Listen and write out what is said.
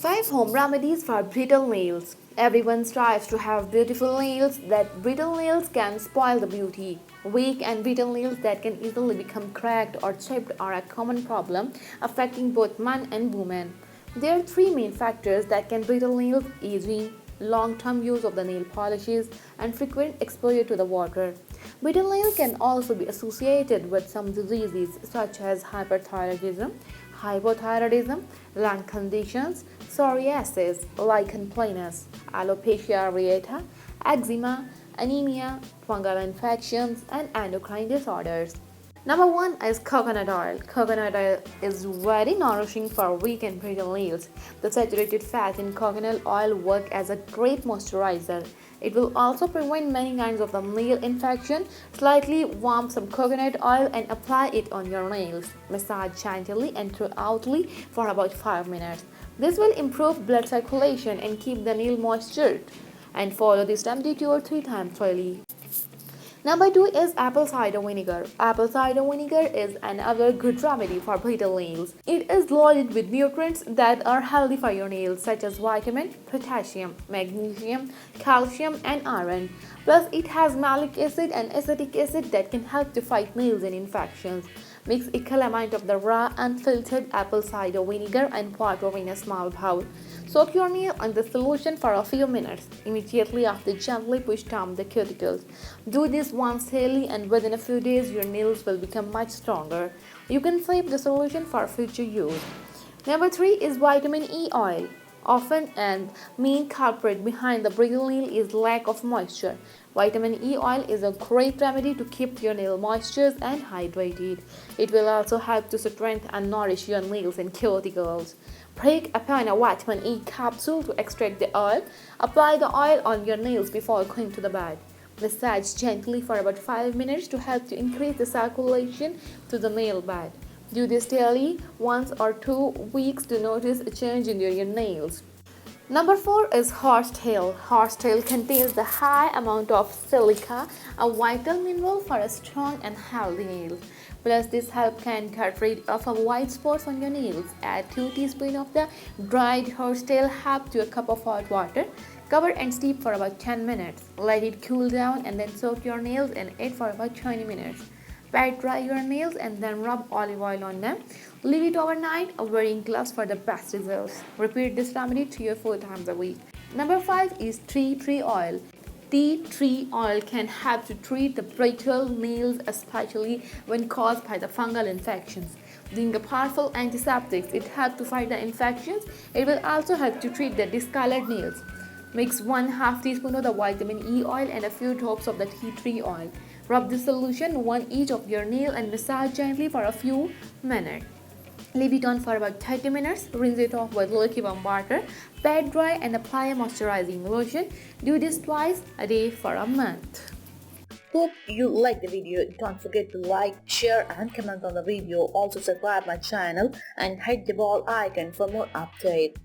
5 home remedies for brittle nails. Everyone strives to have beautiful nails, that brittle nails can spoil the beauty. Weak and brittle nails that can easily become cracked or chipped are a common problem affecting both men and women. There are 3 main factors that can brittle nails: aging, long-term use of the nail polishes, and frequent exposure to the water. Brittle nail can also be associated with some diseases such as hypothyroidism, lung conditions, psoriasis, lichen planus, alopecia areata, eczema, anemia, fungal infections, and endocrine disorders. Number 1 is coconut oil. Coconut oil is very nourishing for weak and brittle nails. The saturated fat in coconut oil work as a great moisturizer. It will also prevent many kinds of the nail infection. Slightly warm some coconut oil and apply it on your nails. Massage gently and throughoutly for about 5 minutes. This will improve blood circulation and keep the nail moistured. And follow this remedy 2 or 3 times daily. Number 2 is apple cider vinegar. Apple cider vinegar is another good remedy for brittle nails. It is loaded with nutrients that are healthy for your nails, such as vitamin, potassium, magnesium, calcium, and iron. Plus, it has malic acid and acetic acid that can help to fight nails and infections. Mix equal amount of the raw unfiltered apple cider vinegar and water in a small bowl. Soak your nail in the solution for a few minutes. Immediately after, gently push down the cuticles. Do this once daily and within a few days your nails will become much stronger. You can save the solution for future use. Number 3 is vitamin E oil. Often and main culprit behind the brittle nail is lack of moisture. Vitamin E oil is a great remedy to keep your nail moistured and hydrated. It will also help to strengthen and nourish your nails and cuticles. Break upon a vitamin E capsule to extract the oil. Apply the oil on your nails before going to the bed. Massage gently for about 5 minutes to help to increase the circulation to the nail bed. Do this daily, once or 2 weeks to notice a change in your nails. Number 4 is horsetail. Horsetail contains the high amount of silica, a vital mineral for a strong and healthy nail. Plus, this help can get rid of a white spots on your nails. Add 2 teaspoons of the dried horsetail half to a cup of hot water. Cover and steep for about 10 minutes. Let it cool down and then soak your nails in it for about 20 minutes. Pat dry your nails and then rub olive oil on them. Leave it overnight wearing gloves for the best results. Repeat this remedy 3 or 4 times a week. Number 5 is tea tree oil. Tea tree oil can help to treat the brittle nails, especially when caused by the fungal infections. Being a powerful antiseptic, it helps to fight the infections. It will also help to treat the discolored nails. Mix 1/2 teaspoon of the vitamin E oil and a few drops of the tea tree oil. Rub the solution one each of your nail and massage gently for a few minutes. Leave it on for about 30 minutes. Rinse it off with lukewarm water. Pat dry and apply a moisturizing lotion. Do this twice a day for a month. Hope you like the video. Don't forget to like, share and comment on the video. Also subscribe my channel and hit the bell icon for more updates.